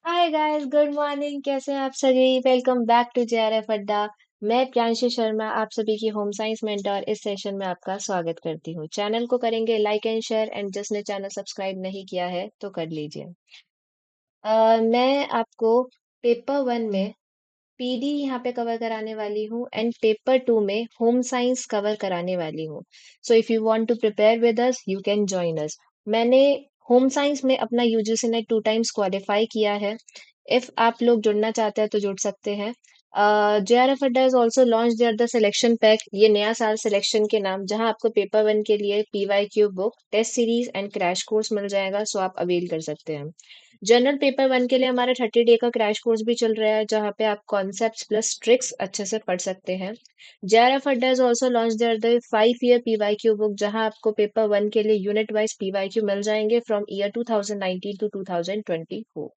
Hi guys, good morning. कैसे हैं आप सभी? वेलकम बैक टू जेआरएफ अड्डा। मैं प्रियांशी शर्मा आप सभी की होम साइंस मेंटर इस सेशन में आपका स्वागत करती हूँ। चैनल को करेंगे लाइक एंड शेयर, एंड जिसने चैनल सब्सक्राइब नहीं किया है तो कर लीजिए। मैं आपको पेपर वन में पीडी यहाँ पे कवर कराने वाली हूँ, एंड पेपर टू में होम साइंस कवर कराने वाली हूँ। So if you want to prepare with us you can join us. मैंने होम साइंस में अपना यूजीसी नेट 2 टाइम्स क्वालिफाई किया है। इफ आप लोग जुड़ना चाहते हैं तो जुड़ सकते हैं। जेआरएफ अड्डा is also launch their the selection pack, ये नया साल सिलेक्शन के नाम, जहां आपको पेपर वन के लिए PYQ book, test series and crash course मिल जाएगा। सो आप अवेल कर सकते हैं। जनरल पेपर वन के लिए हमारा 30 डे का क्रैश कोर्स भी चल रहा है, जहाँ पे आप कॉन्सेप्ट्स प्लस ट्रिक्स अच्छे से पढ़ सकते हैं। जेआरएफ अड्डा is also launch their the 5 year PYQ book, जहाँ आपको पेपर वन के लिए यूनिट वाइज पीवाईक्यू मिल जाएंगे फ्रॉम ईयर 2019 टू 2024।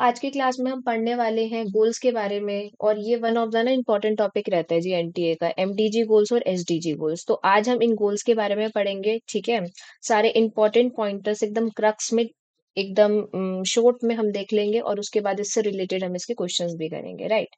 आज की क्लास में हम पढ़ने वाले हैं गोल्स के बारे में, और ये वन ऑफ द ना इम्पोर्टेंट टॉपिक रहता है जी एनटीए का, एमडीजी गोल्स और एसडीजी गोल्स। तो आज हम इन गोल्स के बारे में पढ़ेंगे, ठीक है। सारे इंपॉर्टेंट पॉइंटर्स एकदम क्रक्स में, एकदम शॉर्ट में हम देख लेंगे, और उसके बाद इससे रिलेटेड हम इसके क्वेश्चंस भी करेंगे, राइट।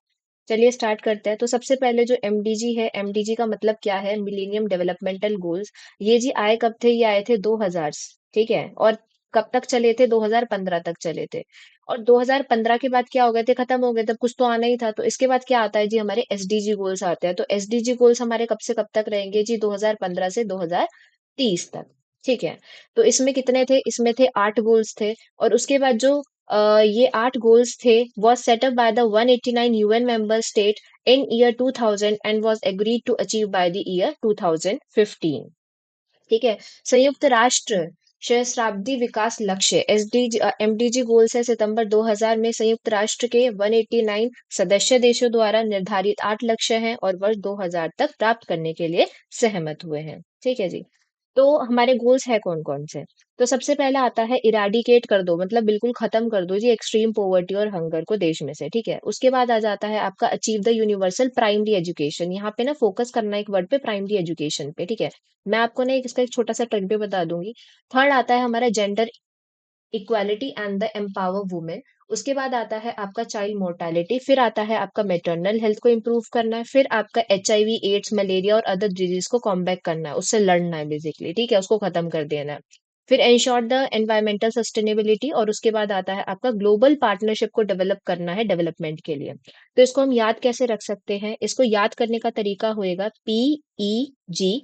चलिए स्टार्ट करते हैं। तो सबसे पहले जो एमडीजी है, एमडीजी का मतलब क्या है? Millennium developmental goals. ये जी आए कब थे? ये आए थे 2000, ठीक है। और कब तक चले थे? 2015 तक चले थे। और 2015 के बाद क्या हो गए थे? खत्म हो गए, तब कुछ तो आना ही था। तो इसके बाद क्या आता है जी? हमारे एसडीजी गोल्स आते हैं। तो एसडीजी गोल्स हमारे कब से कब तक रहेंगे जी? 2015 से 2030 तक, ठीक है। तो इसमें कितने थे? इसमें थे 8 गोल्स थे। और उसके बाद जो ये 8 गोल्स थे was set up by the 189 UN member state in year 2000 and was agreed to achieve by the year 2015, ठीक है। संयुक्त राष्ट्र सहस्राब्दी विकास लक्ष्य एसडीजी एमडीजी गोल्स है, सितंबर 2000 में संयुक्त राष्ट्र के 189 सदस्य देशों द्वारा निर्धारित 8 लक्ष्य हैं, और वर्ष 2000 तक प्राप्त करने के लिए सहमत हुए हैं, ठीक है जी। तो हमारे गोल्स है कौन कौन से? तो सबसे पहला आता है इराडिकेट कर दो, मतलब बिल्कुल खत्म कर दो जी एक्सट्रीम पोवर्टी और हंगर को देश में से, ठीक है। उसके बाद आ जाता है आपका achieve the universal primary education. यहाँ पे ना फोकस करना एक वर्ड पे, प्राइमरी एजुकेशन पे, ठीक है। मैं आपको ना इसका एक छोटा सा ट्रिक भी बता दूंगी। थर्ड आता है हमारा gender equality and the empower women. उसके बाद आता है आपका चाइल्ड मोर्टालिटी। फिर आता है आपका मेटर्नल हेल्थ को इम्प्रूव करना है। फिर आपका एचआईवी, एड्स, मलेरिया और अदर डिजीज को कॉम्बैट करना है, उससे लड़ना है बेसिकली, ठीक है, उसको खत्म कर देना है। फिर एंश्योर द एनवायरमेंटल सस्टेनेबिलिटी, और उसके बाद आता है आपका ग्लोबल पार्टनरशिप को डेवलप करना है डेवलपमेंट के लिए। तो इसको हम याद कैसे रख सकते हैं? इसको याद करने का तरीका होएगा PEG।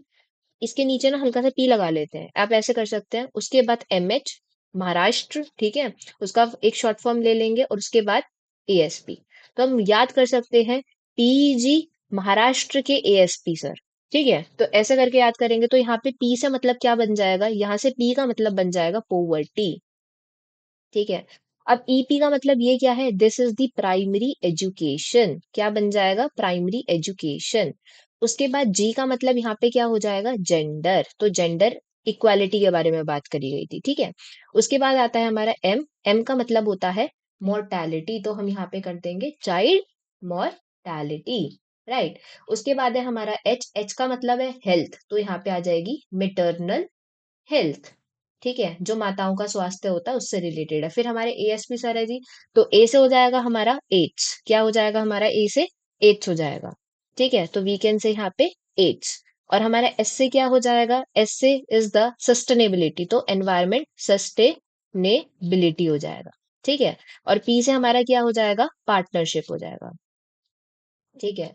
इसके नीचे ना हल्का सा पी लगा लेते हैं, आप ऐसे कर सकते हैं। उसके बाद MH, महाराष्ट्र, ठीक है, उसका एक शॉर्ट फॉर्म ले लेंगे, और उसके बाद ASP। तो हम याद कर सकते हैं PG, महाराष्ट्र के ASP सर, ठीक है। तो ऐसे करके याद करेंगे। तो यहाँ पे पी से मतलब क्या बन जाएगा? यहाँ से पी का मतलब बन जाएगा पोवर्टी, ठीक है। अब ईपी का मतलब ये क्या है? This is the primary education. क्या बन जाएगा? Primary education. उसके बाद जी का मतलब यहाँ पे क्या हो जाएगा? जेंडर। तो जेंडर इक्वालिटी के बारे में बात करी गई थी, ठीक है। उसके बाद आता है हमारा एम। एम का मतलब होता है मोर्टैलिटी, तो हम यहाँ पे कर देंगे चाइल्ड मोर्टैलिटी, राइट। उसके बाद है हमारा एच। एच का मतलब है हेल्थ, तो यहाँ पे आ जाएगी मेटर्नल हेल्थ, ठीक है, जो माताओं का स्वास्थ्य होता है उससे रिलेटेड है। फिर हमारे एएसपी सर है जी। तो ए से हो जाएगा हमारा एड्स। क्या हो जाएगा हमारा? ए से एड्स हो जाएगा, ठीक है। तो वीकेंड से यहाँ पे एड्स। और हमारा एस से क्या हो जाएगा? एस से इज द सस्टेनेबिलिटी, तो एनवायरमेंट सस्टेनेबिलिटी हो जाएगा, ठीक है। और पी से हमारा क्या हो जाएगा? पार्टनरशिप हो जाएगा, ठीक है।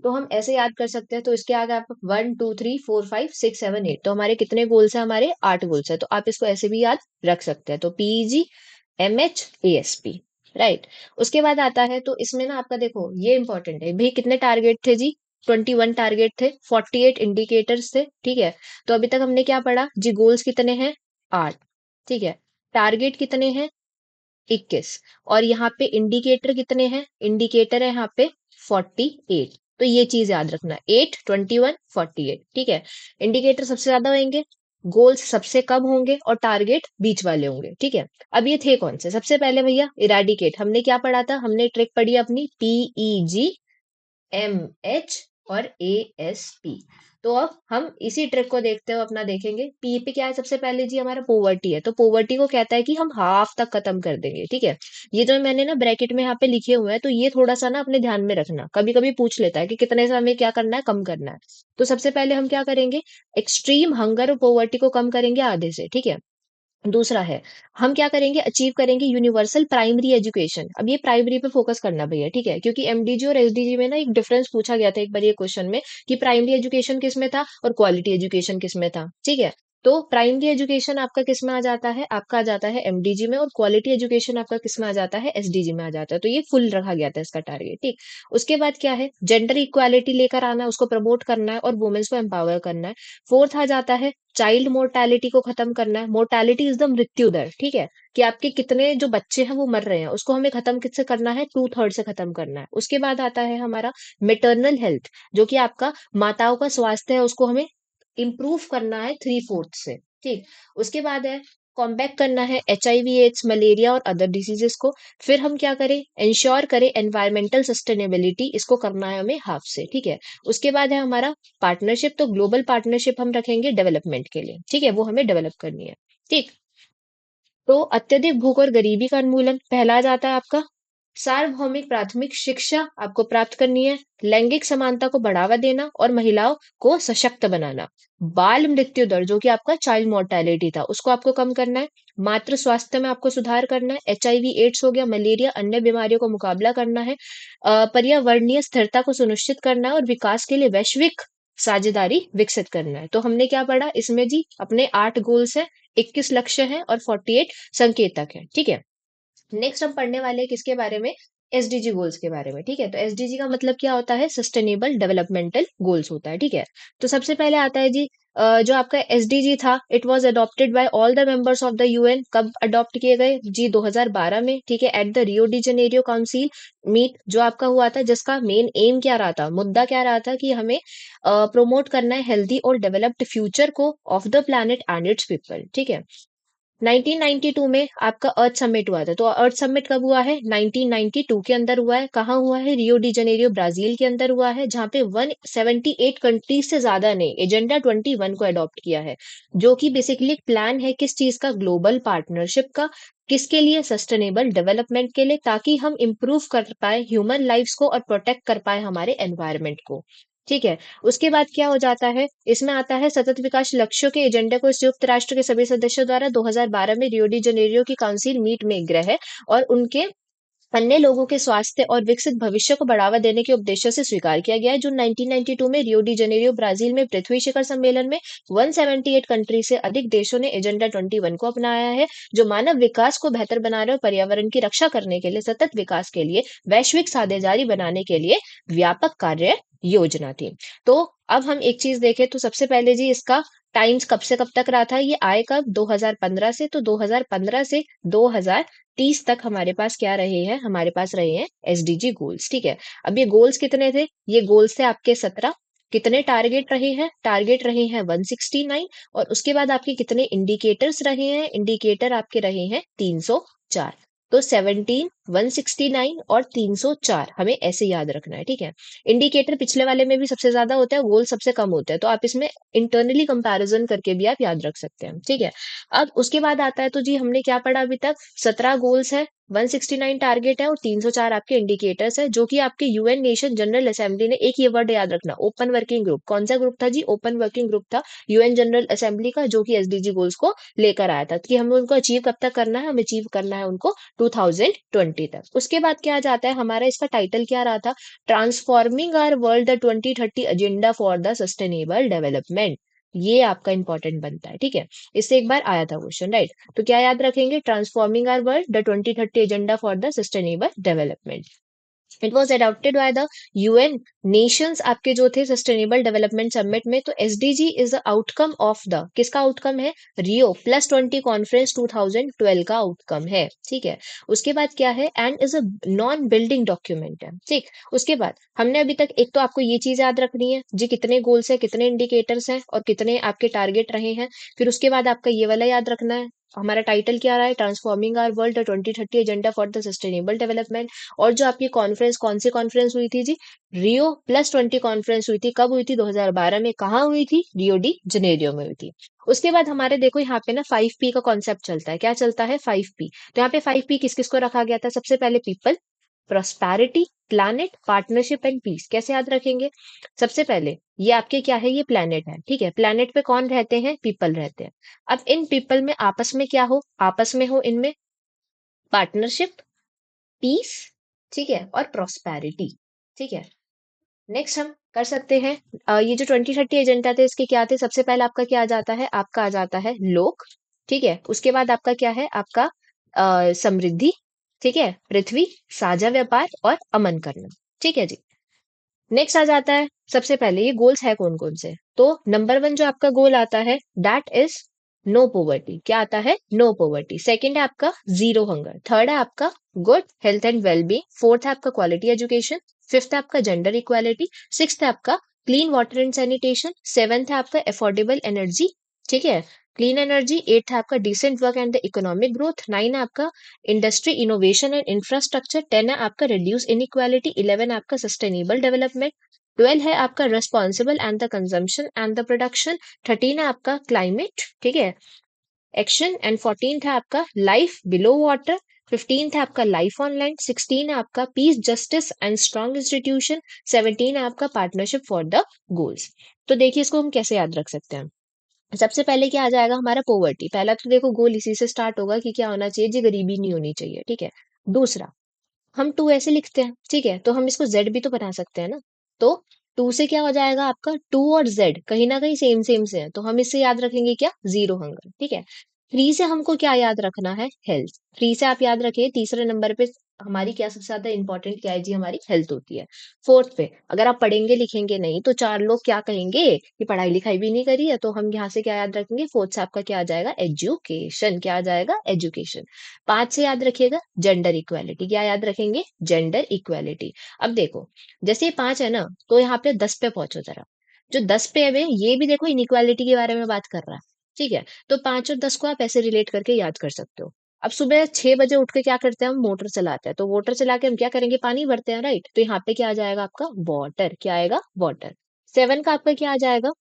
तो हम ऐसे याद कर सकते हैं। तो इसके आगे आप 1 2 3 4 5 6 7 8, तो हमारे कितने गोल्स हैं? हमारे 8 गोल्स है। तो आप इसको ऐसे भी याद रख सकते हैं। तो PEG, MH, ASP, राइट। उसके बाद आता है, तो इसमें ना आपका देखो ये इंपॉर्टेंट है भाई, कितने टारगेट थे जी? 21 टारगेट थे, 48 इंडिकेटर्स थे, ठीक है। तो अभी तक हमने क्या पढ़ा जी? गोल्स कितने हैं? 8, ठीक है। टारगेट कितने हैं? 21। और यहाँ पे इंडिकेटर कितने हैं? इंडिकेटर है यहाँ पे 48। तो ये चीज याद रखना, 8, 21, 48, ठीक है। इंडिकेटर सबसे ज्यादा होंगे, गोल्स सबसे कम होंगे, और टारगेट बीच वाले होंगे, ठीक है। अब ये थे कौन से? सबसे पहले भैया इराडिकेट। हमने क्या पढ़ा था? हमने ट्रिक पढ़ी अपनी PEG, MH, और ASP। तो अब हम इसी ट्रिक को देखते हुए अपना देखेंगे। पी पे क्या है, सबसे पहले जी हमारा पोवर्टी है, तो पोवर्टी को कहता है कि हम हाफ तक खत्म कर देंगे, ठीक है। ये जो मैंने ना ब्रैकेट में यहाँ पे लिखे हुए हैं, तो ये थोड़ा सा ना अपने ध्यान में रखना, कभी कभी पूछ लेता है कि कितने से हमें क्या करना है, कम करना है। तो सबसे पहले हम क्या करेंगे, एक्सट्रीम हंगर और पोवर्टी को कम करेंगे आधे से, ठीक है। दूसरा है, हम क्या करेंगे, अचीव करेंगे यूनिवर्सल प्राइमरी एजुकेशन। अब ये प्राइमरी पे फोकस करना भैया, ठीक है, क्योंकि एमडीजी और एसडीजी में ना एक डिफरेंस पूछा गया था एक बार ये क्वेश्चन में, कि प्राइमरी एजुकेशन किस में था और क्वालिटी एजुकेशन किस में था, ठीक है। तो प्राइमरी एजुकेशन आपका किस में आ जाता है, आपका आ जाता है एमडीजी में, और क्वालिटी एजुकेशन आपका किस में आ जाता है, एसडीजी में आ जाता है। तो ये फुल रखा गया था इसका टारगेट, ठीक। उसके बाद क्या है, जेंडर इक्वालिटी लेकर आना है, उसको प्रमोट करना है और वुमेन्स को एम्पावर करना है। फोर्थ आ जाता है चाइल्ड मोर्टेलिटी को खत्म करना है। मोर्टेलिटी इज द मृत्यु दर, ठीक है, कि आपके कितने जो बच्चे हैं वो मर रहे हैं, उसको हमें खत्म किससे करना है, 2/3 से खत्म करना है। उसके बाद आता है हमारा मेटरनल हेल्थ, जो कि आपका माताओं का स्वास्थ्य है, उसको हमें इम्प्रूव करना है 3/4 से, ठीक। उसके बाद है कॉम्बैट करना है HIV एड्स मलेरिया और अदर डिसीजेस को। फिर हम क्या करें, इंश्योर करें एनवायरमेंटल सस्टेनेबिलिटी, इसको करना है हमें हाफ से, ठीक है। उसके बाद है हमारा पार्टनरशिप, तो ग्लोबल पार्टनरशिप हम रखेंगे डेवलपमेंट के लिए, ठीक है, वो हमें डेवलप करनी है, ठीक। तो अत्यधिक भूख और गरीबी का उन्मूलन पहला आ जाता है आपका। सार्वभौमिक प्राथमिक शिक्षा आपको प्राप्त करनी है। लैंगिक समानता को बढ़ावा देना और महिलाओं को सशक्त बनाना। बाल मृत्यु दर, जो कि आपका चाइल्ड मोर्टेलिटी था, उसको आपको कम करना है। मातृ स्वास्थ्य में आपको सुधार करना है। HIV एड्स हो गया, मलेरिया, अन्य बीमारियों को मुकाबला करना है। पर्यावरणीय स्थिरता को सुनिश्चित करना है और विकास के लिए वैश्विक साझेदारी विकसित करना है। तो हमने क्या पढ़ा इसमें जी, अपने 8 गोल्स है, 21 लक्ष्य हैं और 48 संकेतक है, ठीक है। नेक्स्ट हम पढ़ने वाले हैं किसके बारे में, एसडीजी गोल्स के बारे में, ठीक है। तो एसडीजी का मतलब क्या होता है, सस्टेनेबल डेवलपमेंटल गोल्स होता है, ठीक है। तो सबसे पहले आता है जी, जो आपका एसडीजी था, it was adopted by all the members of the UN. कब अडॉप्ट किए गए जी, 2012 में, ठीक है, at the Rio de Janeiro council meet जो आपका हुआ था, जिसका मेन एम क्या रहा था, मुद्दा क्या रहा था, कि हमें प्रोमोट करना है हेल्दी और डेवलप्ड फ्यूचर को of the planet and it's people, ठीक है। 1992 में आपका अर्थ समिट हुआ था। तो अर्थ समिट कब हुआ है, 1992 के अंदर हुआ है। कहाँ हुआ है, रियो डी जेनेरियो ब्राजील के अंदर हुआ है, जहाँ पे 178 कंट्रीज से ज्यादा ने एजेंडा 21 को अडॉप्ट किया है, जो कि बेसिकली एक प्लान है किस चीज का, ग्लोबल पार्टनरशिप का। किसके लिए, सस्टेनेबल डेवलपमेंट के लिए, ताकि हम इंप्रूव कर पाए ह्यूमन लाइफ्स को और प्रोटेक्ट कर पाए हमारे एनवायरनमेंट को, ठीक है। उसके बाद क्या हो जाता है, इसमें आता है सतत विकास लक्ष्यों के एजेंडे को संयुक्त राष्ट्र के सभी सदस्यों द्वारा 2012 में रियो डी जेनेरियो की काउंसिल मीट में ग्रह और उनके अन्य लोगों के स्वास्थ्य और विकसित भविष्य को बढ़ावा देने के उद्देश्य से स्वीकार किया गया है। जो 1992 में रियो डी जेनेरियो ब्राजील में पृथ्वी शिखर सम्मेलन में 178 कंट्री से अधिक देशों ने एजेंडा 21 को अपनाया है, जो मानव विकास को बेहतर बनाने और पर्यावरण की रक्षा करने के लिए, सतत विकास के लिए, वैश्विक साझेदारी बनाने के लिए व्यापक कार्य योजना थी। तो अब हम एक चीज देखें, तो सबसे पहले जी इसका टाइम्स कब से कब तक रहा था, ये आए कब, 2015 से। तो 2015 से 2030 तक हमारे पास क्या रहे हैं, हमारे पास रहे हैं एसडीजी गोल्स, ठीक है। अब ये गोल्स कितने थे, ये गोल्स थे आपके 17। कितने टारगेट रहे हैं, टारगेट रहे हैं 169। और उसके बाद आपके कितने इंडिकेटर्स रहे हैं, इंडिकेटर आपके रहे हैं 304। तो 17, 169 और 304 हमें ऐसे याद रखना है, ठीक है। इंडिकेटर पिछले वाले में भी सबसे ज्यादा होता है, गोल सबसे कम होता है, तो आप इसमें इंटरनली कंपैरिजन करके भी आप याद रख सकते हैं, ठीक है। अब उसके बाद आता है, तो जी हमने क्या पढ़ा अभी तक, 17 गोल्स है, 169 टारगेट है और 304 आपके इंडिकेटर्स है, जो कि आपके यूएन नेशन जनरल असेंबली ने, एक ये वर्ड याद रखना, ओपन वर्किंग ग्रुप, कौन सा ग्रुप था जी, ओपन वर्किंग ग्रुप था यूएन जनरल असेंबली का, जो कि एसडीजी गोल्स को लेकर आया था, कि हमें उनको अचीव कब तक करना है, हमें अचीव करना है उनको 2020 तक। उसके बाद क्या आ जाता है, हमारा इसका टाइटल क्या रहा था, transforming our world the 2030 agenda for the sustainable development. ये आपका इंपॉर्टेंट बनता है, ठीक है। इससे एक बार आया था क्वेश्चन, राइट। तो क्या याद रखेंगे, transforming our world the 2030 agenda for the sustainable development. It was adopted by the UN nations आपके जो थे सस्टेनेबल डेवलपमेंट समिट में। तो SDG is the outcome of the, किसका आउटकम है, रियो+20 कॉन्फ्रेंस 2012 का आउटकम है, ठीक है। उसके बाद क्या है, and is a non building document है, ठीक। उसके बाद हमने अभी तक, एक तो आपको ये चीज याद रखनी है जी, कितने गोल्स है, कितने इंडिकेटर्स हैं और कितने आपके टारगेट रहे हैं। फिर उसके बाद आपका ये वाला याद रखना है, हमारा टाइटल क्या रहा है, transforming our world 2030 agenda for the sustainable development. और जो आपकी कॉन्फ्रेंस, कौन सी कॉन्फ्रेंस हुई थी जी, Rio+20 कॉन्फ्रेंस हुई थी। कब हुई थी, 2012 में। कहाँ हुई थी, रियो डी जनेरियो में हुई थी। उसके बाद हमारे देखो यहाँ पे ना 5P का कॉन्सेप्ट चलता है। क्या चलता है, 5P। तो यहाँ पे 5P किस किस को रखा गया था, सबसे पहले people, prosperity, planet, partnership and peace. कैसे याद रखेंगे, सबसे पहले ये आपके क्या है, ये प्लैनेट है, ठीक है। प्लैनेट पे कौन रहते हैं, पीपल रहते हैं। अब इन पीपल में आपस में क्या हो, आपस में हो इनमें पार्टनरशिप, पीस, ठीक है, और प्रोस्पैरिटी, ठीक है। नेक्स्ट हम कर सकते हैं, ये जो 2030 एजेंडा थे इसके क्या थे, सबसे पहले आपका क्या आ जाता है, आपका आ जाता है लोक, ठीक है। उसके बाद आपका क्या है, आपका समृद्धि, ठीक है, पृथ्वी, साझा व्यापार और अमन करना, ठीक है जी। नेक्स्ट आ जाता है, सबसे पहले ये गोल्स है कौन कौन से। तो नंबर 1 जो आपका गोल आता है, दैट इज नो पोवर्टी। क्या आता है, नो पोवर्टी। सेकंड है आपका जीरो हंगर। थर्ड है आपका good health and wellbeing. Fourth है आपका क्वालिटी एजुकेशन। फिफ्थ है आपका जेंडर इक्वालिटी। सिक्स्थ है आपका clean water and sanitation. Seventh है आपका अफोर्डेबल एनर्जी, ठीक है, क्लीन एनर्जी। एट्थ है आपका decent work and the economic growth. Nine है आपका इंडस्ट्री इनोवेशन एंड इंफ्रास्ट्रक्चर। 10 है आपका रिड्यूस इनइक्वालिटी। 11 है आपका सस्टेनेबल डेवलपमेंट। 12 है आपका responsible and the consumption and the production. 13 है आपका क्लाइमेट, ठीक है, एक्शन एंड 14 है आपका लाइफ बिलो वाटर। 15 है आपका लाइफ ऑन लैंड। 16 है आपका piece justice and strong institution. 17 है आपका पार्टनरशिप फॉर द गोल्स। तो देखिए इसको हम कैसे याद रख सकते हैं। सबसे पहले क्या आ जाएगा हमारा, पोवर्टी। पहला तो देखो गोल इसी से स्टार्ट होगा कि क्या होना चाहिए जी, गरीबी नहीं होनी चाहिए, ठीक है। दूसरा, हम टू ऐसे लिखते हैं, ठीक है, तो हम इसको जेड भी तो बना सकते हैं ना। तो टू से क्या हो जाएगा आपका, टू और जेड कहीं ना कहीं सेम सेम से है, तो हम इससे याद रखेंगे क्या, जीरो हंगर, ठीक है। थ्री से हमको क्या याद रखना है, हेल्थ। थ्री से आप याद रखिए तीसरे नंबर पे हमारी क्या सबसे ज्यादा इंपॉर्टेंट क्या है जी, हमारी हेल्थ होती है। फोर्थ पे अगर आप पढ़ेंगे लिखेंगे नहीं तो चार लोग क्या कहेंगे कि पढ़ाई लिखाई भी नहीं करी है, तो हम यहाँ से क्या याद रखेंगे, फोर्थ से आपका क्या आ जाएगा, एजुकेशन। क्या आ जाएगा, एजुकेशन। पांच से याद रखिएगा जेंडर इक्वालिटी। क्या याद रखेंगे, जेंडर इक्वालिटी। अब देखो जैसे ये पांच है ना, तो यहाँ पे 10 पे पहुंचो जरा। जो 10 पे है ये भी देखो इनइक्वालिटी के बारे में बात कर रहा है, ठीक है। तो 5 और 10 को आप ऐसे रिलेट करके याद कर सकते हो। अब सुबह 6 बजे उठ के क्या करते हैं, हम मोटर चलाते हैं। तो मोटर चला के हम क्या करेंगे, पानी भरते हैं, राइट। तो यहाँ पे क्या आ जाएगा आपका, वाटर। क्या आएगा, वाटर। 7 का आपका क्या आ जाएगा,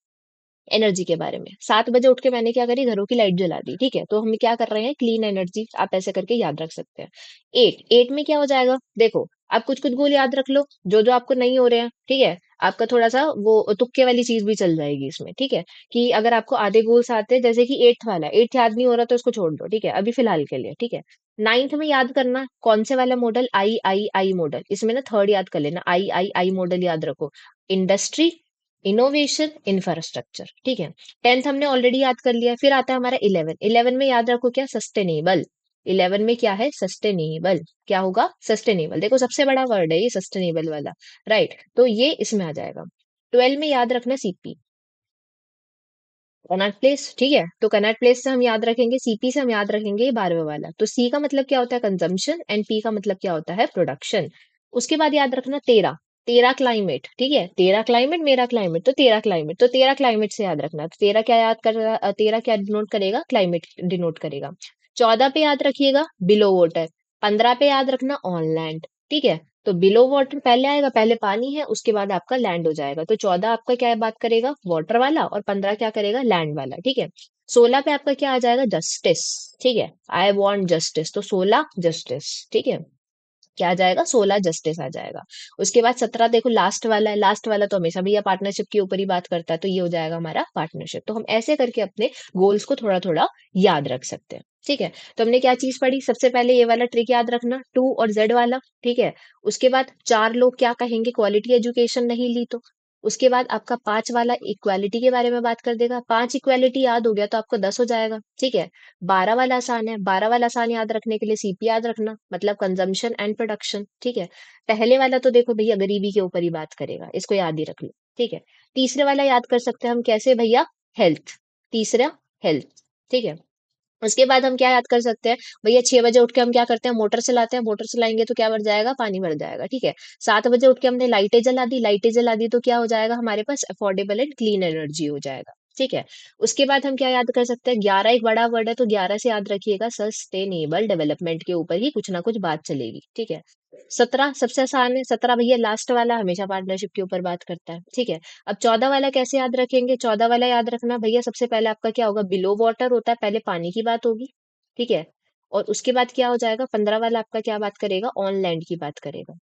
एनर्जी के बारे में। 7 बजे उठ के मैंने क्या करी, घरों की लाइट जला दी, ठीक है। तो हम क्या कर रहे हैं, क्लीन एनर्जी। आप ऐसे करके याद रख सकते हैं। 8 में क्या हो जाएगा, देखो आप कुछ कुछ गोल याद रख लो जो जो आपको नहीं हो रहे हैं, ठीक है। आपका थोड़ा सा वो तुक्के वाली चीज भी चल जाएगी इसमें, ठीक है। कि अगर आपको आधे गोल्स आते हैं, जैसे कि एट्थ वाला, एट्थ याद नहीं हो रहा तो इसको छोड़ दो, ठीक है, अभी फिलहाल के लिए, ठीक है। नाइन्थ में याद करना कौन से वाला model, I I I model. इसमें ना थर्ड याद कर लेना, आई आई आई मॉडल याद रखो। इंडस्ट्री, इनोवेशन, इंफ्रास्ट्रक्चर, ठीक है। 10th हमने ऑलरेडी याद कर लिया। फिर आता है हमारा 11। 11 में याद रखो क्या, सस्टेनेबल। 11 में क्या है, सस्टेनेबल। क्या होगा, सस्टेनेबल। देखो सबसे बड़ा वर्ड है ये सस्टेनेबल वाला, राइट। तो ये इसमें आ जाएगा। 12 में याद रखना सीपी, कनॉट प्लेस, ठीक है। तो कनॉट प्लेस से हम याद रखेंगे, सीपी से हम याद रखेंगे 12वें वाला। तो सी का मतलब क्या होता है, कंजम्पशन, एंड पी का मतलब क्या होता है, प्रोडक्शन। उसके बाद याद रखना 13। 13 क्लाइमेट, ठीक है। 13 क्लाइमेट, मेरा क्लाइमेट, तो 13 क्लाइमेट। तो 13 क्लाइमेट से याद रखना। तो 13 क्या याद कर, 13 क्या डिनोट करेगा, क्लाइमेट डिनोट करेगा। 14 पे याद रखिएगा बिलो वाटर। 15 पे याद रखना ऑन लैंड, ठीक है। तो बिलो वाटर पहले आएगा, पहले पानी है, उसके बाद आपका लैंड हो जाएगा। तो 14 आपका क्या बात करेगा, वाटर वाला, और 15 क्या करेगा, लैंड वाला, ठीक है। 16 पे आपका क्या आ जाएगा, जस्टिस, ठीक है। आई वॉन्ट जस्टिस, तो 16 जस्टिस, ठीक है। क्या आ जाएगा, 16 जस्टिस आ जाएगा। उसके बाद 17 देखो लास्ट वाला है। लास्ट वाला तो हमेशा भैया पार्टनरशिप के ऊपर ही बात करता है, तो ये हो जाएगा हमारा पार्टनरशिप। तो हम ऐसे करके अपने गोल्स को थोड़ा थोड़ा याद रख सकते हैं, ठीक है। तो हमने क्या चीज पढ़ी, सबसे पहले ये वाला ट्रिक याद रखना, टू और जेड वाला, ठीक है। उसके बाद चार लोग क्या कहेंगे, क्वालिटी एजुकेशन नहीं ली तो। उसके बाद आपका 5 वाला इक्वालिटी के बारे में बात कर देगा। 5 इक्वालिटी याद हो गया तो आपको 10 हो जाएगा, ठीक है। 12 वाला आसान है। 12 वाला आसान याद रखने के लिए सीपी याद रखना, मतलब कंजम्पशन एंड प्रोडक्शन, ठीक है। पहले वाला तो देखो भैया गरीबी के ऊपर ही बात करेगा, इसको याद ही रख लो, ठीक है। तीसरे वाला याद कर सकते हैं हम कैसे भैया, हेल्थ। तीसरा हेल्थ, ठीक है। उसके बाद हम क्या याद कर सकते हैं भैया, 6 बजे उठ के हम क्या करते हैं, मोटर चलाते हैं। मोटर चलाएंगे तो क्या भर जाएगा, पानी भर जाएगा, ठीक है। 7 बजे उठ के हमने लाइटें जला दी। लाइटें जला दी तो क्या हो जाएगा, हमारे पास अफोर्डेबल एंड क्लीन एनर्जी हो जाएगा, ठीक है। उसके बाद हम क्या याद कर सकते हैं, 11 एक बड़ा वर्ड है तो 11 से याद रखिएगा सस्टेनेबल डेवलपमेंट के ऊपर ही कुछ ना कुछ बात चलेगी, ठीक है। 17 सबसे आसान है, 17 भैया लास्ट वाला हमेशा पार्टनरशिप के ऊपर बात करता है, ठीक है। अब 14 वाला कैसे याद रखेंगे, 14 वाला याद रखना भैया, सबसे पहले आपका क्या होगा, बिलो वाटर होता है, पहले पानी की बात होगी, ठीक है। और उसके बाद क्या हो जाएगा, 15 वाला आपका क्या बात करेगा, ऑन लैंड की बात करेगा।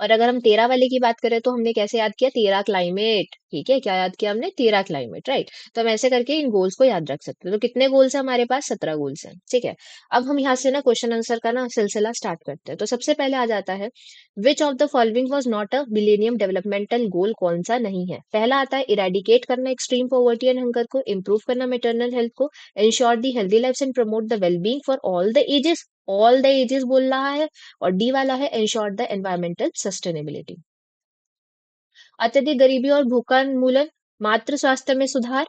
और अगर हम 13 वाले की बात करें तो हमने कैसे याद किया, 13 क्लाइमेट, ठीक है। क्या याद किया हमने, 13 क्लाइमेट, राइट। तो हम ऐसे करके इन गोल्स को याद रख सकते हैं। तो कितने गोल्स हैं हमारे पास, 17 गोल्स हैं, ठीक है। अब हम यहाँ से ना क्वेश्चन आंसर का ना सिलसिला स्टार्ट करते हैं। तो सबसे पहले आ जाता है, which of the following was not a millennium developmental goal, कौन सा नहीं है। पहला आता है इरेडिकेट करना एक्सट्रीम पॉवर्टी एंड हंगर को, इंप्रूव करना मेटरनल हेल्थ को, ensure the healthy life and promote the wellbeing for all the ages, all the ages बोल रहा है। और डी वाला है इंश्योर द एनवायरमेंटल सस्टेनेबिलिटी। अत्यधिक गरीबी और भूखा-उन्मूलन, मातृ स्वास्थ्य में सुधार,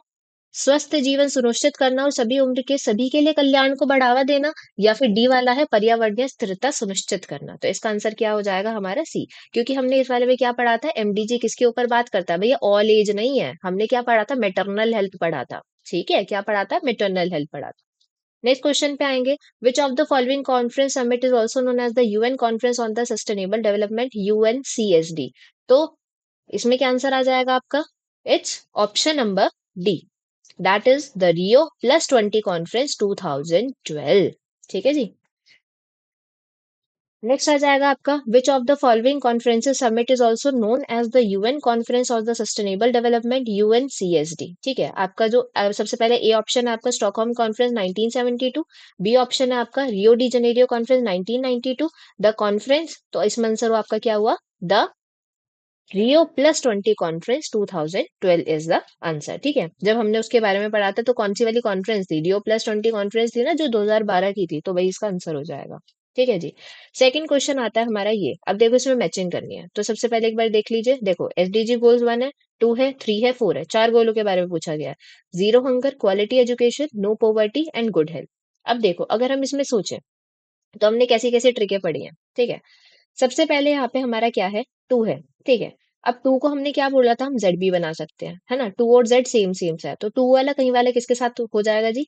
स्वस्थ जीवन सुनिश्चित करना और सभी उम्र के सभी के लिए कल्याण को बढ़ावा देना, या फिर डी वाला है पर्यावरणीय स्थिरता सुनिश्चित करना। तो इसका आंसर क्या हो जाएगा हमारा सी, क्योंकि हमने इस वाले में क्या पढ़ा था, एमडीजी किसके ऊपर बात करता है भैया, ऑल एज नहीं है, हमने क्या पढ़ा था, मेटरनल हेल्थ पढ़ा था, ठीक है। क्या पढ़ा था, मेटरनल हेल्थ पढ़ा था। नेक्स्ट क्वेश्चन पे आएंगे, which of the following conference summit is also known as the UN conference on the sustainable development, UNCSD. तो इसमें क्या आंसर आ जाएगा आपका, it's option number D, that is the Rio plus 20 conference 2012, ठीक है जी। नेक्स्ट आ जाएगा आपका, which of the following conferences summit is also known as the UN conference on the sustainable development, UNCSD, ठीक है। आपका जो सबसे पहले ए ऑप्शन है आपका स्टॉकहोम कॉन्फ्रेंस 1972, बी ऑप्शन है आपका रियो de Janeiro conference 1992, the conference, तो इसमें आंसर हो आपका क्या हुआ, the Rio plus 20 conference 2012 is the answer, ठीक है। जब हमने उसके बारे में पढ़ा था तो कौन सी वाली कॉन्फ्रेंस थी, रियो प्लस 20 कॉन्फ्रेंस थी ना, जो 2012 की थी, तो वही इसका आंसर हो जाएगा, ठीक है जी। सेकंड क्वेश्चन आता है हमारा ये, अब देखो इसमें मैचिंग करनी है। तो सबसे पहले एक बार देख लीजिए, देखो एसडीजी गोल्स 1 है, 2 है, 3 है, 4 है, चार गोलों के बारे में पूछा गया है। Zero hunger, quality education, no poverty and good health. अब देखो अगर हम इसमें सोचें तो हमने कैसी कैसी ट्रिकें पढ़ी हैं, ठीक है। सबसे पहले यहाँ पे हमारा क्या है, टू है, ठीक है। अब टू को हमने क्या बोला था, हम जेड भी बना सकते हैं, है ना, टू और जेड सेम सेम सा है, तो टू वाला कहीं वाला किसके साथ हो जाएगा जी,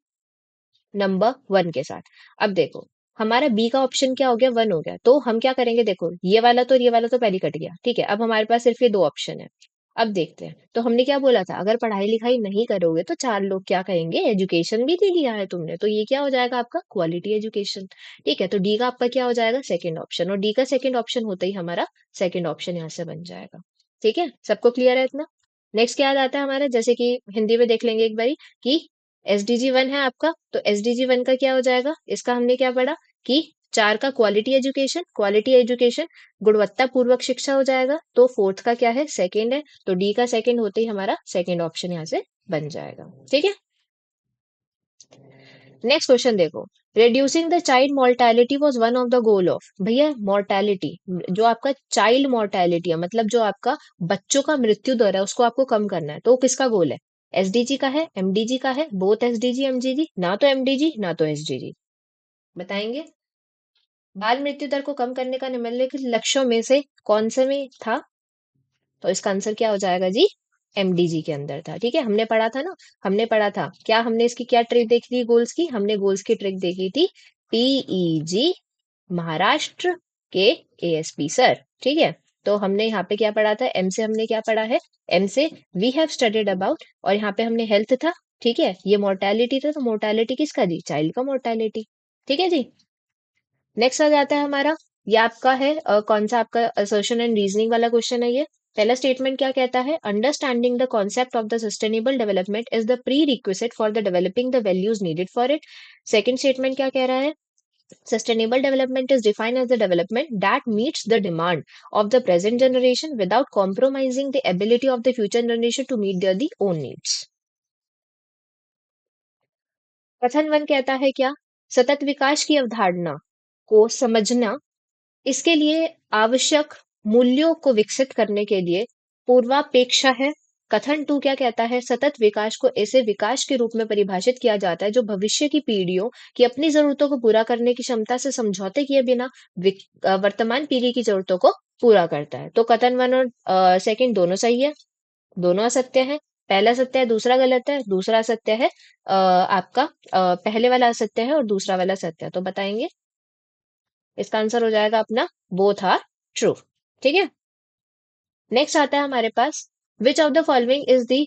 नंबर वन के साथ। अब देखो हमारा बी का ऑप्शन क्या हो गया, वन हो गया, तो हम क्या करेंगे, देखो ये वाला तो पहले कट गया, ठीक है। अब हमारे पास सिर्फ ये दो ऑप्शन है। अब देखते हैं, तो हमने क्या बोला था, अगर पढ़ाई लिखाई नहीं करोगे तो चार लोग क्या कहेंगे, एजुकेशन भी नहीं लिया है तुमने, तो ये क्या हो जाएगा आपका क्वालिटी एजुकेशन, ठीक है। तो डी का आपका क्या हो जाएगा, सेकंड ऑप्शन, और डी का सेकंड ऑप्शन होता ही हमारा सेकंड ऑप्शन यहाँ से बन जाएगा, ठीक है। सबको क्लियर है इतना। नेक्स्ट क्या आता है हमारा, जैसे कि हिंदी में देख लेंगे एक बारी, कि एसडीजी वन है आपका, तो एसडीजी वन का क्या हो जाएगा, इसका हमने क्या पढ़ा कि चार का क्वालिटी एजुकेशन, क्वालिटी एजुकेशन गुणवत्ता पूर्वक शिक्षा हो जाएगा, तो फोर्थ का क्या है, सेकंड है, तो डी का सेकंड होते ही हमारा सेकंड ऑप्शन यहाँ से बन जाएगा, ठीक है। नेक्स्ट क्वेश्चन देखो, reducing the child mortality was one of the goal of, भैया मोर्टेलिटी, जो आपका चाइल्ड मोर्टेलिटी है, मतलब जो आपका बच्चों का मृत्यु दर है उसको आपको कम करना है, तो वो किसका गोल है, एसडीजी का है, एमडीजी का है, बोथ एसडीजी एमडीजी, ना तो एमडीजी ना तो एसडीजी, बताएंगे। बाल मृत्यु दर को कम करने का निम्नलिखित लक्ष्यों में से कौन से में था, तो इसका आंसर क्या हो जाएगा जी, एमडीजी के अंदर था, ठीक है। हमने पढ़ा था ना, हमने पढ़ा था क्या, हमने इसकी क्या ट्रिक देखी थी गोल्स की, हमने गोल्स की ट्रिक देखी थी, पीईजी महाराष्ट्र के एएसपी सर, ठीक है। तो हमने यहाँ पे क्या पढ़ा था, एम से हमने क्या पढ़ा है, एम से वी हैव स्टडीड अबाउट, और यहाँ पे हमने हेल्थ था, ठीक है। ये मोर्टेलिटी था, तो मोर्टेलिटी किसका जी, चाइल्ड का मोर्टेलिटी, ठीक है जी। नेक्स्ट आ जाता है हमारा, ये आपका है कौन सा आपका असर्शन एंड रीजनिंग वाला क्वेश्चन है ये। पहला स्टेटमेंट क्या कहता है, understanding the concept of the sustainable development is the pre requisite for the developing the values needed for it. Second statement क्या कह रहा है, sustainable development is defined as the development that meets the demand of the present generation without compromising the ability of the future generation to meet their the own needs. कथन one कहता है क्या, सतत विकास की अवधारणा को समझना, इसके लिए आवश्यक मूल्यों को विकसित करने के लिए पूर्वापेक्षा है। कथन टू क्या कहता है, सतत विकास को ऐसे विकास के रूप में परिभाषित किया जाता है जो भविष्य की पीढ़ियों की अपनी जरूरतों को पूरा करने की क्षमता से समझौते किए बिना वर्तमान पीढ़ी की जरूरतों को पूरा करता है। तो कथन वन और सेकंड दोनों सही है, दोनों असत्य है। पहला सत्य है, दूसरा गलत है, दूसरा सत्य है आपका पहले वाला असत्य है और दूसरा वाला सत्य है। तो बताएंगे, इसका आंसर हो जाएगा अपना बोथ आर ट्रू। ठीक है। नेक्स्ट आता है हमारे पास, which of the following is the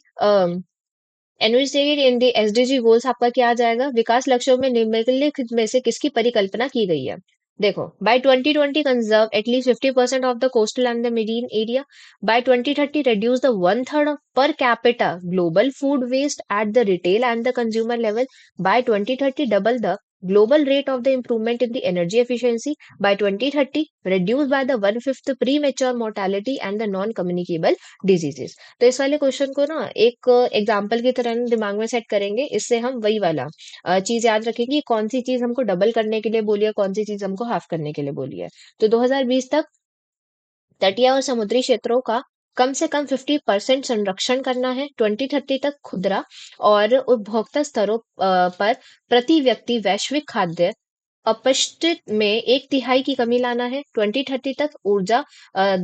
envisaged in the SDG goals, आपका क्या आ जाएगा, विकास लक्ष्यों में निम्नलिखित में से किसकी परिकल्पना की गई है। देखो, by 2020 conserve at least 50% of the coastal and the marine area, by 2030 reduce the one third of per capita global food waste at the retail and the consumer level, by 2030 double the global rate of the improvement in the energy efficiency, by 2030 reduce by the one fifth premature mortality and the non communicable diseases। तो इस वाले question को ना एक example की तरह ना दिमाग में सेट करेंगे, इससे हम वही वाला चीज याद रखेंगे कि कौन सी चीज हमको डबल करने के लिए बोली है, कौन सी चीज हमको हाफ करने के लिए बोली है। तो 2020 तक तटीय और समुद्री क्षेत्रों का कम से कम 50% संरक्षण करना है, 2030 तक खुदरा और उपभोक्ता स्तरों पर प्रति व्यक्ति वैश्विक खाद्य अपशिष्ट में एक तिहाई की कमी लाना है, 2030 तक ऊर्जा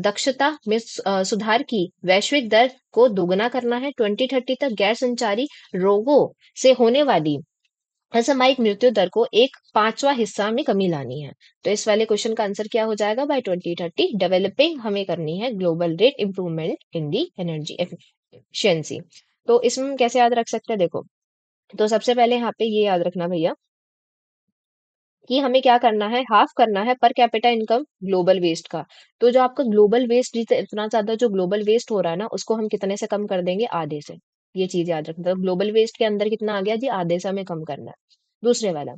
दक्षता में सुधार की वैश्विक दर को दोगुना करना है, 2030 तक गैर संचारी रोगों से होने वाली असामयिक मृत्यु दर को एक पांचवा हिस्सा में कमी लानी है। तो इस वाले क्वेश्चन का आंसर क्या हो जाएगा, बाय 2030 डेवलपिंग हमें करनी है global rate improvement in the energy efficiency. तो इसमें हम कैसे याद रख सकते हैं, देखो, तो सबसे पहले यहाँ पे ये याद रखना भैया कि हमें क्या करना है, हाफ करना है per capita income global waste का। तो जो आपका ग्लोबल वेस्ट, इतना ज्यादा जो ग्लोबल वेस्ट हो रहा है ना, उसको हम कितने से कम कर देंगे, आधे से। ये चीज याद रखना, तो ग्लोबल वेस्ट के अंदर कितना आ गया जी, आधे से हमें कम करना है। दूसरे वाला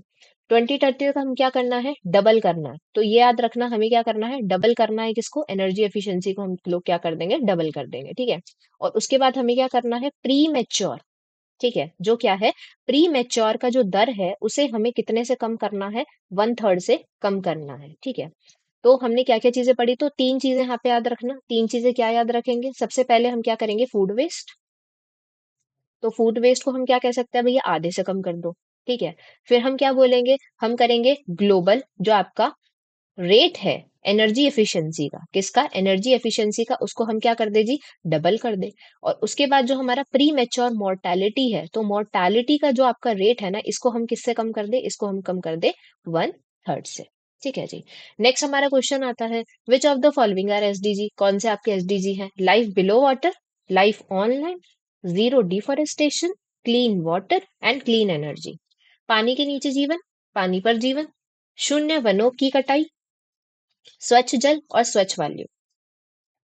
2030 तक हम क्या करना है, डबल करना है। तो ये याद रखना, हमें क्या करना है, डबल करना है किसको, एनर्जी एफिशिएंसी को हम लोग क्या कर देंगे, डबल कर देंगे। ठीक है। और उसके बाद हमें क्या करना है, प्री मेच्योर, ठीक है, जो क्या है, प्री मैच्योर का जो दर है उसे हमें कितने से कम करना है, वन थर्ड से कम करना है। ठीक है। तो हमने क्या क्या चीजें पढ़ी, तो तीन चीजें यहाँ पे याद रखना। तीन चीजें क्या याद रखेंगे, सबसे पहले हम क्या करेंगे, फूड वेस्ट। तो फूड वेस्ट को हम क्या कह सकते हैं भैया, आधे से कम कर दो। ठीक है। फिर हम क्या बोलेंगे, हम करेंगे ग्लोबल जो आपका रेट है एनर्जी एफिशिएंसी का, किसका, एनर्जी एफिशिएंसी का, उसको हम क्या कर दे जी, डबल कर दे। और उसके बाद जो हमारा प्री मैच्योर मोर्टेलिटी है, तो मोर्टेलिटी का जो आपका रेट है ना, इसको हम किससे कम कर दे, इसको हम कम कर दे वन थर्ड से। ठीक है जी। नेक्स्ट हमारा क्वेश्चन आता है, which of the following are SDG, कौन से आपके एसडीजी हैं, life below water, life on land, zero deforestation, clean water and clean energy. पानी के नीचे जीवन, पानी पर जीवन, शून्य वनों की कटाई, स्वच्छ जल और स्वच्छ वायु।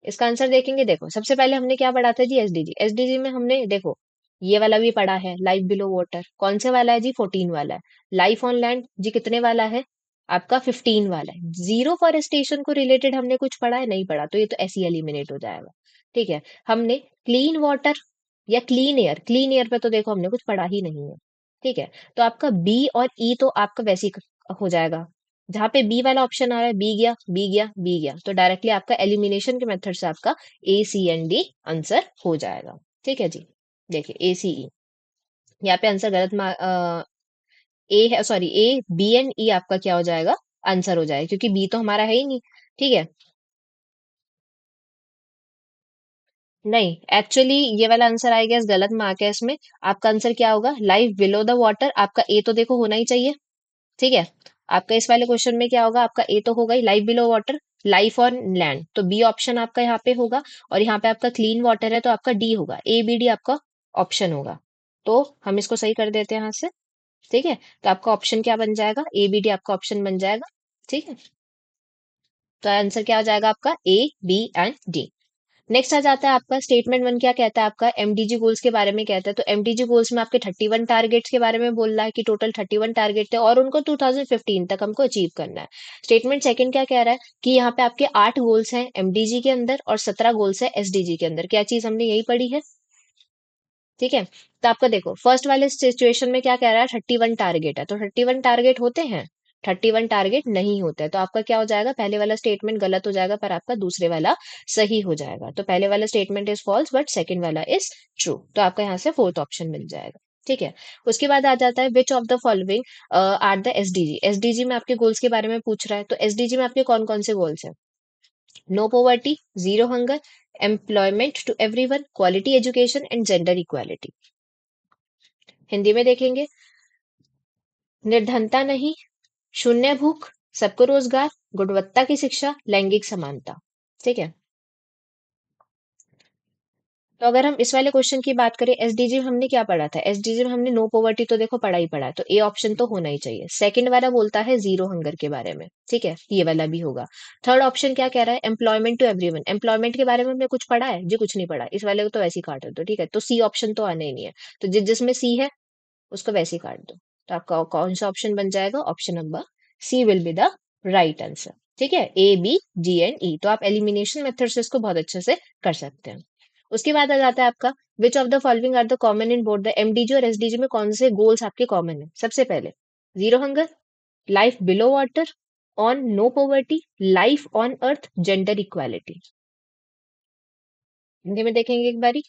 इसका आंसर देखेंगे, देखो सबसे पहले हमने क्या पढ़ा था जी, एसडीजी। एसडीजी में हमने देखो ये वाला भी पढ़ा है, लाइफ बिलो वाटर, कौन से वाला है जी, 14 वाला है। लाइफ ऑन लैंड जी कितने वाला है, आपका 15 वाला है। जीरो फॉरेस्टेशन को रिलेटेड हमने कुछ पढ़ा है, नहीं पढ़ा, तो ये तो ऐसे ही एलिमिनेट हो जाएगा। ठीक है। हमने क्लीन वाटर या क्लीन एयर, क्लीन एयर पे तो देखो हमने कुछ पढ़ा ही नहीं है। ठीक है। तो आपका बी और ई तो आपका वैसे ही हो जाएगा। जहां पे बी वाला ऑप्शन आ रहा है, बी गया, बी गया, बी गया, तो डायरेक्टली आपका एलिमिनेशन के मेथड से आपका ए सी एंड डी आंसर हो जाएगा। ठीक है जी। देखिए ए सी ई, यहाँ पे आंसर गलत ए है, सॉरी ए बी एंड ई आपका क्या हो जाएगा, आंसर हो जाएगा, क्योंकि बी तो हमारा है ही नहीं। ठीक है। नहीं, एक्चुअली ये वाला आंसर आएगा, गलत मार्क है इसमें। आपका आंसर क्या होगा, लाइफ बिलो द वाटर, आपका ए तो देखो होना ही चाहिए। ठीक है। आपका इस वाले क्वेश्चन में क्या होगा, आपका ए तो होगा ही, life below water, life on land, तो बी ऑप्शन आपका यहाँ पे होगा। और यहाँ पे आपका क्लीन वाटर है, तो आपका डी होगा, ए बी डी आपका ऑप्शन होगा। तो हम इसको सही कर देते हैं यहाँ से। ठीक है। तो आपका ऑप्शन क्या बन जाएगा, ए बी डी आपका ऑप्शन बन जाएगा। ठीक है। तो आंसर क्या हो जाएगा आपका, A B and D. Next आ जाता है आपका स्टेटमेंट वन, क्या कहता है आपका, एमडीजी गोल्स के बारे में कहता है। तो एमडीजी गोल्स में आपके 31 टारगेट्स के बारे में बोल रहा है कि टोटल 31 टारगेट थे और उनको 2015 तक हमको अचीव करना है। स्टेटमेंट सेकंड क्या कह रहा है कि यहाँ पे आपके 8 गोल्स हैं एमडीजी के अंदर और 17 गोल्स है एसडीजी के अंदर। क्या चीज हमने यही पढ़ी है। ठीक है। तो आपका देखो फर्स्ट वाले सिचुएशन में क्या कह रहा है, 31 टारगेट है, तो 31 टारगेट होते हैं, 31 टारगेट नहीं होते हैं। तो आपका क्या हो जाएगा, पहले वाला स्टेटमेंट गलत हो जाएगा पर आपका दूसरे वाला सही हो जाएगा। तो पहले वाला statement is false but second वाला इज ट्रू, तो आपका यहाँ से फोर्थ ऑप्शन मिल जाएगा। ठीक है। उसके बाद आ जाता है, which of the following are the SDG. SDG में आपके गोल्स के बारे में पूछ रहा है, तो एसडीजी में आपके कौन कौन से गोल्स हैं। No poverty, zero hunger, employment to everyone, quality education and gender equality. Hindi में देखेंगे, निर्धनता नहीं, शून्य भूख, सबको रोजगार, गुणवत्ता की शिक्षा, लैंगिक समानता। ठीक है। तो अगर हम इस वाले क्वेश्चन की बात करें, एसडीजी में हमने क्या पढ़ा था? एसडीजी में हमने नो पॉवर्टी तो देखो पढ़ा ही पढ़ा है, तो ए ऑप्शन तो होना ही चाहिए। सेकंड वाला बोलता है जीरो हंगर के बारे में, ठीक है, ये वाला भी होगा। थर्ड ऑप्शन क्या कह रहा है? Employment to everyone. एम्प्लॉयमेंट के बारे में हमने कुछ पढ़ा है जी? कुछ नहीं पढ़ा। इस वाले को तो वैसे ही काट दो, ठीक है। तो सी ऑप्शन तो आना ही नहीं है। तो जिसमें सी है उसको वैसे ही काट दो। तो आपका कौन सा ऑप्शन बन जाएगा? Option number C will be the right answer. ठीक है, ए बी जी एंड ई। तो आप एलिमिनेशन मेथड से इसको बहुत अच्छे से कर सकते हैं। उसके बाद आ जाता है आपका, which of the following are the common in both the MDG और एसडीजी में कौन से गोल्स आपके कॉमन है? सबसे पहले, zero hunger, life below water, on no poverty, life on earth, gender equality. Hindi में देखेंगे एक बारी,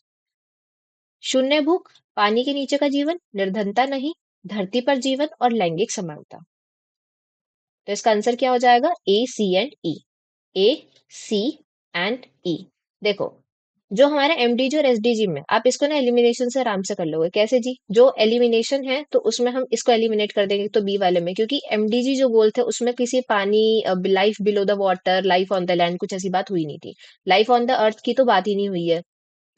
शून्य भूख, पानी के नीचे का जीवन, निर्धनता नहीं, धरती पर जीवन और लैंगिक समानता। तो इसका आंसर क्या हो जाएगा? A C and E. A C and E. देखो, जो हमारा एमडीजी और एसडीजी में, आप इसको ना एलिमिनेशन से आराम से कर लोगे। कैसे जी? जो एलिमिनेशन है तो उसमें हम इसको एलिमिनेट कर देंगे, तो बी वाले में, क्योंकि एमडीजी जो गोल थे उसमें किसी पानी, life below the water, life on the land, कुछ ऐसी बात हुई नहीं थी। लाइफ ऑन द अर्थ की तो बात ही नहीं हुई है,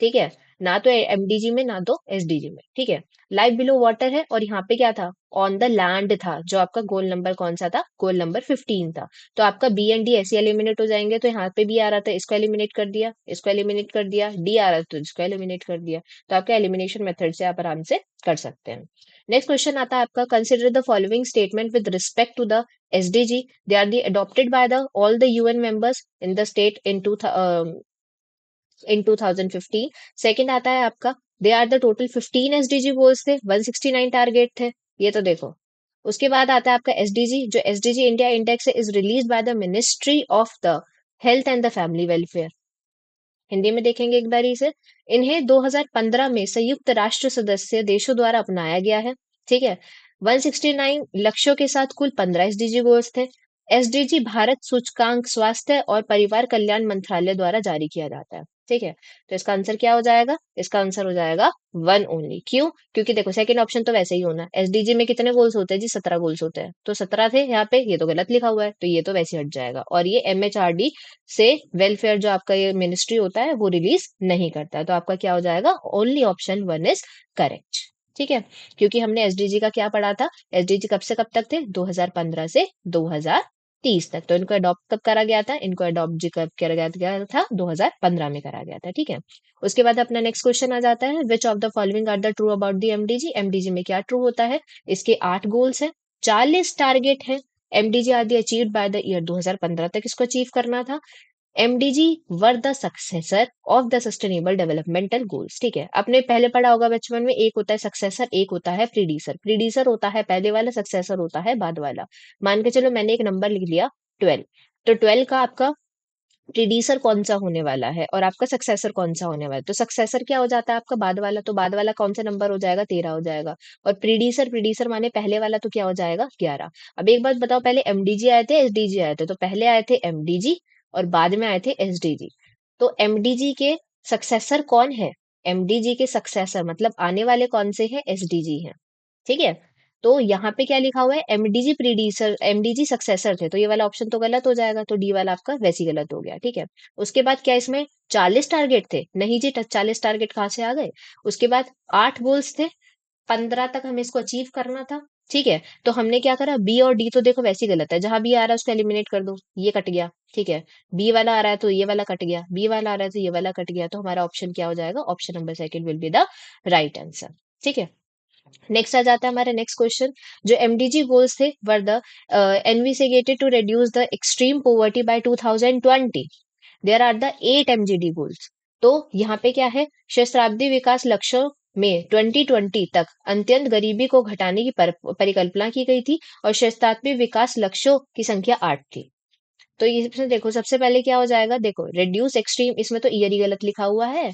ठीक है, ना तो एमडीजी में ना तो एसडीजी में। ठीक है, लाइफ बिलो वाटर है, और यहाँ पे क्या था? ऑन द लैंड था, जो आपका गोल नंबर कौन सा था? गोल नंबर 15 था। तो आपका बी एंड डी ऐसे एलिमिनेट हो जाएंगे। तो यहाँ पे बी आ रहा था, इसको एलिमिनेट कर दिया, इसको एलिमिनेट कर दिया, डी आ रहा था तो इसको एलिमिनेट कर दिया। तो आपका एलिमिनेशन मेथड से आप आराम से कर सकते हैं। नेक्स्ट क्वेश्चन आता है आपका, consider the following statement with respect to the SDG, they are the adopted by the all the UN members in the state in 2015। Second आता है आपका, they are the total 15 SDG goals थे, 169 target थे। ये तो देखो। उसके बाद आता है आपका एसडीजी, जो SDG India index is release by the ministry of the health and the family welfare. Hindi में देखेंगे एक बारी इसे, इन्हें 2015 में संयुक्त राष्ट्र सदस्य देशों द्वारा अपनाया गया है। ठीक है, 169 लक्ष्यों के साथ कुल 15 एसडीजी गोल्स थे। एसडीजी भारत सूचकांक स्वास्थ्य और परिवार कल्याण मंत्रालय द्वारा जारी किया जाता है। ठीक है, तो इसका आंसर क्या हो जाएगा? इसका आंसर हो जाएगा वन ओनली। क्यों? क्योंकि देखो, सेकंड ऑप्शन तो वैसे ही होना है। एसडीजी में कितने गोल्स होते हैं जी? 17 गोल्स होते हैं, तो 17 थे यहाँ पे, ये तो गलत लिखा हुआ है, तो ये तो वैसे हट जाएगा। और ये एमएचआरडी से वेलफेयर जो आपका ये मिनिस्ट्री होता है वो रिलीज नहीं करता है। तो आपका क्या हो जाएगा? Only option one is correct. ठीक है, क्योंकि हमने एसडीजी का क्या पढ़ा था? एसडीजी कब से कब तक थे? 2015 से 2030 तक। तो इनको अडॉप्ट कब करा गया था? इनको अडॉप्ट जी कब करा गया था? 2015 में करा गया था। ठीक है, उसके बाद अपना नेक्स्ट क्वेश्चन आ जाता है, which of the following are the true about the MDG. MDG में क्या ट्रू होता है? इसके 8 गोल्स हैं, 40 टारगेट हैं। MDG are the achieved by the year 2015 तक इसको अचीव करना था। MDG were the successor of the sustainable developmental goals. ठीक है, आपने पहले पढ़ा होगा बचपन में, एक होता है सक्सेसर, एक होता है प्रीडीसर। प्रीडीसर होता है पहले वाला, सक्सेसर होता है बाद वाला। मान के चलो मैंने एक नंबर लिख लिया 12, तो 12 का आपका प्रीडीसर कौन सा होने वाला है और आपका सक्सेसर कौन सा होने वाला है? तो सक्सेसर क्या हो जाता है आपका? बाद वाला। तो बाद वाला कौन सा नंबर हो जाएगा? 13 हो जाएगा। और प्रीडीसर, प्रीडीसर माने पहले वाला, तो क्या हो जाएगा? 11। अब एक बात बताओ, पहले एमडीजी आए थे एसडीजी आए थे? तो पहले आए थे एमडीजी और बाद में आए थे एसडीजी। तो एमडीजी के सक्सेसर कौन है? एमडीजी के सक्सेसर मतलब आने वाले कौन से हैं? एसडीजी हैं। ठीक है, तो यहाँ पे क्या लिखा हुआ है? एमडीजी प्रीडीसर, एमडीजी सक्सेसर थे, तो ये वाला ऑप्शन तो गलत हो जाएगा, तो डी वाला आपका वैसे ही गलत हो गया। ठीक है, उसके बाद क्या इसमें 40 टारगेट थे? नहीं जी, 40 टारगेट कहाँ से आ गए? उसके बाद 8 गोल्स थे, 15 तक हमें इसको अचीव करना था। ठीक है, तो हमने क्या करा? बी और डी तो देखो वैसे ही गलत है, जहां बी आ रहा है उसको एलिमिनेट कर दो, ये कट गया। ठीक है, बी वाला आ रहा है तो ये वाला कट गया, बी वाला आ रहा है तो ये वाला कट गया, तो हमारा ऑप्शन क्या हो जाएगा? Option number second will be the right answer. ठीक है, नेक्स्ट आ जाता है हमारा नेक्स्ट क्वेश्चन, जो एमडीजी गोल्स थे were the envisaged to reduce the extreme poverty by 2020। There are the 8 MGD goals. तो यहाँ पे क्या है? सहस्त्राब्दी विकास लक्ष्यों में 2020 तक अत्यंत गरीबी को घटाने की परिकल्पना की गई थी, और सहस्त्राब्दी विकास लक्ष्यों की संख्या 8 थी। तो इसमें देखो, सबसे पहले क्या हो जाएगा? देखो, रिड्यूस एक्सट्रीम, इसमें तो ईयर ही गलत लिखा हुआ है।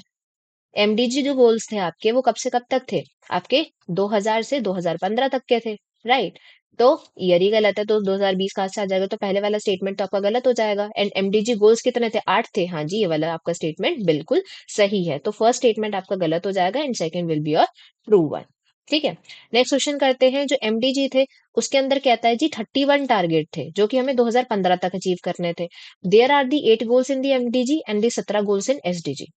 एमडीजी जो गोल्स थे आपके, वो कब से कब तक थे? आपके 2000 से 2015 तक के थे, राइट। तो ईयर ही गलत है, तो 2020 कहाँ से आ जाएगा? तो पहले वाला स्टेटमेंट तो आपका गलत हो जाएगा। एंड एमडीजी गोल्स कितने थे? 8 थे। हाँ जी, ये वाला आपका स्टेटमेंट बिल्कुल सही है। तो फर्स्ट स्टेटमेंट आपका गलत हो जाएगा and second will be your true one. ठीक है, नेक्स्ट क्वेश्चन करते हैं। जो एमडीजी थे उसके अंदर कहता है जी 31 टारगेट थे जो कि हमें 2015 तक अचीव करने थे। There are the 8 goals in the MDG and the 17 goals in SDG.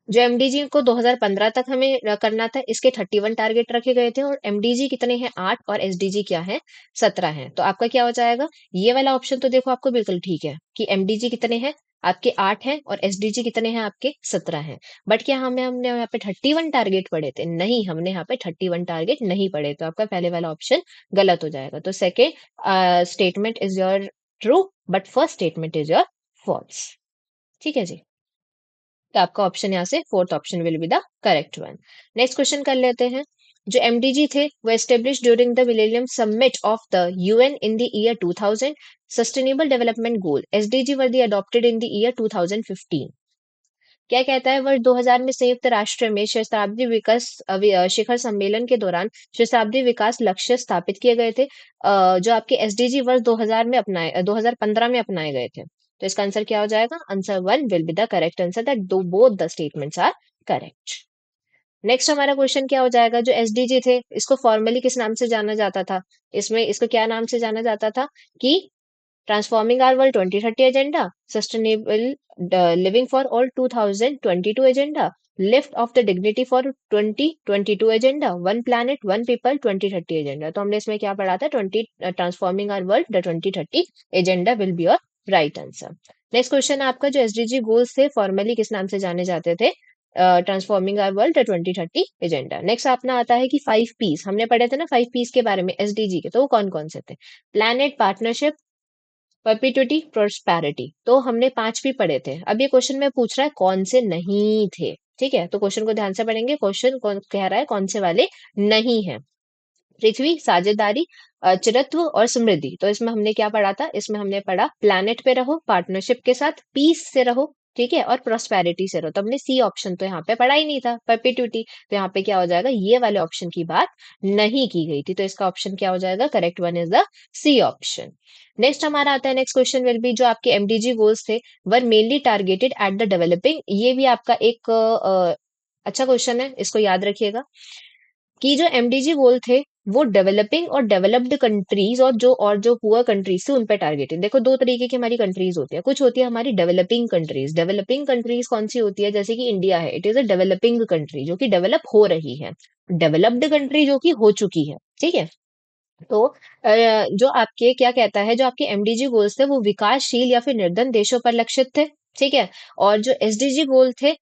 जो एमडीजी को 2015 तक हमें करना था, इसके 31 टारगेट रखे गए थे और एमडीजी कितने हैं? 8 और एसडीजी क्या है? 17 हैं। तो आपका क्या हो जाएगा? ये वाला ऑप्शन तो देखो आपको बिल्कुल ठीक है कि एमडीजी कितने हैं? आपके 8 हैं और एसडीजी कितने हैं? आपके 17 हैं। बट क्या हमने हमने यहाँ पे 31 टारगेट पढ़े थे? नहीं, हमने यहाँ पे 31 टारगेट नहीं पढ़े। तो आपका पहले वाला ऑप्शन गलत हो जाएगा। तो second statement is your true but first statement is your false. ठीक है जी, तो आपका ऑप्शन यहाँ से fourth option will be the correct one. Next question कर लेते हैं। जो एमडीजी थे वो establish during the millennium summit of the UN in the year 2000। Sustainable development goal SDG were the adopted in the year 2015। क्या कहता है? वर्ष 2000 में संयुक्त राष्ट्र में शताब्दी विकास शिखर सम्मेलन के दौरान शताब्दी विकास लक्ष्य स्थापित किए गए थे, जो आपके एसडीजी वर्ष 2000 में अपनाए 2015 में अपनाए गए थे। तो इसका आंसर क्या हो जाएगा? Answer one will be the correct answer, that though both the statements are correct. Next हमारा क्वेश्चन क्या हो जाएगा? जो एसडीजी थे इसको फॉर्मली किस नाम से जाना जाता था? इसमें इसको क्या नाम से जाना जाता था? कि transforming our world 2030 agenda, sustainable living for all 2022 agenda, lift of the dignity for 2022 agenda, one planet one people 2030 agenda. तो हमने इसमें क्या पढ़ा था? 20 transforming our world the 2030 agenda will be your right answer. Next question आपका, जो SDG goals थे formally किस नाम से जाने जाते थे? Transforming our world 2030 agenda. Next अपना आता है कि 5 पीस, हमने पढ़े थे ना 5 पीस के बारे में एसडीजी के, तो वो कौन कौन से थे? Planet, partnership, perpetuity, prosperity. तो हमने 5 भी पढ़े थे। अब ये क्वेश्चन में पूछ रहा है कौन से नहीं थे। ठीक है, तो क्वेश्चन को ध्यान से पढ़ेंगे। क्वेश्चन कौन कह रहा है कौन से वाले नहीं है? पृथ्वी, साझेदारी, चिरत्व और समृद्धि। तो इसमें हमने क्या पढ़ा था? इसमें हमने पढ़ा प्लैनेट पे रहो, पार्टनरशिप के साथ, पीस से रहो, ठीक है, और प्रोस्पेरिटी से रहो। तो हमने सी ऑप्शन तो यहाँ पे पढ़ा ही नहीं था, परपिट्यूटी। तो यहाँ पे क्या हो जाएगा? ये वाले ऑप्शन की बात नहीं की गई थी। तो इसका ऑप्शन क्या हो जाएगा? Correct one is the C option. Next हमारा आता है, नेक्स्ट क्वेश्चन विल बी, जो आपके एमडीजी गोल्स थे were mainly targeted at the developing. ये भी आपका एक अच्छा क्वेश्चन है, इसको याद रखिएगा कि जो एमडीजी गोल थे वो डेवलपिंग और डेवलप्ड कंट्रीज और जो पुअर कंट्रीज थी उन पे टारगेटेड। देखो दो तरीके की हमारी कंट्रीज होती है, कुछ होती है हमारी डेवलपिंग कंट्रीज। डेवलपिंग कंट्रीज कौन सी होती है? जैसे कि इंडिया है, it is a developing country जो कि डेवलप हो रही है। डेवलप्ड कंट्री जो कि हो चुकी है। ठीक है, तो जो आपके क्या कहता है, जो आपके एमडीजी गोल्स थे वो विकासशील या फिर निर्धन देशों पर लक्षित थे। ठीक है, और जो एसडीजी गोल थे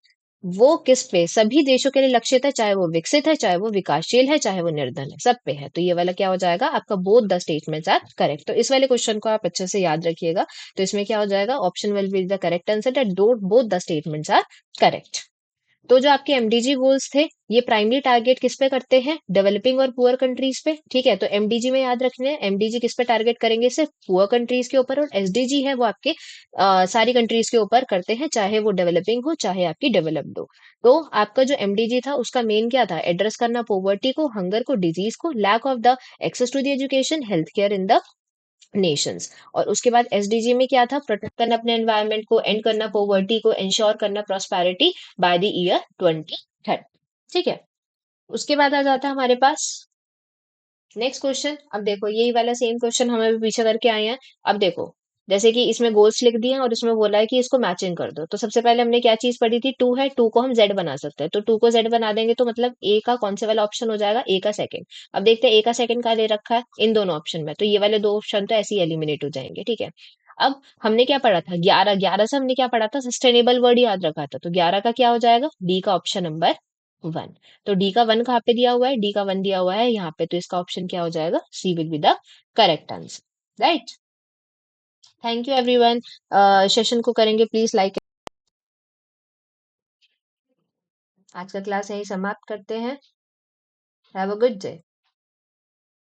वो किस पे? सभी देशों के लिए लक्षित है, चाहे वो विकसित है, चाहे वो विकासशील है, चाहे वो निर्धन है, सब पे है। तो ये वाला क्या हो जाएगा? आपका both the statements are correct. तो इस वाले क्वेश्चन को आप अच्छे से याद रखिएगा। तो इसमें क्या हो जाएगा? Option will be the correct answer, that both the statements are correct. तो जो आपके एमडीजी गोल्स थे ये प्राइमरी टारगेट किस पे करते हैं? डेवलपिंग और पुअर कंट्रीज पे। ठीक है, तो एमडीजी में याद रखना है, एमडीजी किस पे टारगेट करेंगे? सिर्फ पुअर कंट्रीज के ऊपर। और एसडीजी है वो आपके सारी कंट्रीज के ऊपर करते हैं, चाहे वो डेवलपिंग हो चाहे आपकी डेवलप्ड हो। तो आपका जो एमडीजी था उसका मेन क्या था? एड्रेस करना पोवर्टी को, हंगर को, डिजीज को, lack of the access to the education, health care in the nations. और उसके बाद एसडीजी में क्या था? प्रोटेक्ट करना अपने एनवायरनमेंट को, एंड करना पॉवर्टी को, इंश्योर करना प्रॉस्पेरिटी बाय द ईयर 2030। ठीक है, उसके बाद आ जाता है हमारे पास नेक्स्ट क्वेश्चन। अब देखो यही वाला सेम क्वेश्चन हमें भी पीछे करके आए हैं। अब देखो जैसे कि इसमें गोल्स लिख दिए हैं और इसमें बोला है कि इसको मैचिंग कर दो। तो सबसे पहले हमने क्या चीज पढ़ी थी? टू है, टू को हम जेड बना सकते हैं। तो टू को जेड बना देंगे तो मतलब ए का कौन से वाला ऑप्शन हो जाएगा? ए का सेकंड। अब देखते हैं ए का सेकंड का दे रखा है इन दोनों ऑप्शन में, तो ये वाले दो ऑप्शन तो ऐसे ही एलिमिनेट हो जाएंगे। ठीक है, अब हमने क्या पढ़ा था? 11, 11 से हमने क्या पढ़ा था? सस्टेनेबल वर्ड याद रखा था। तो 11 का क्या हो जाएगा? डी का ऑप्शन नंबर 1। तो डी का 1 कहाँ पे दिया हुआ है? डी का 1 दिया हुआ है यहाँ पे, तो इसका ऑप्शन क्या हो जाएगा? C will be the correct answer. Right, thank you everyone. Session को करेंगे प्लीज लाइक। आज का क्लास यही समाप्त करते हैं। Have a good day.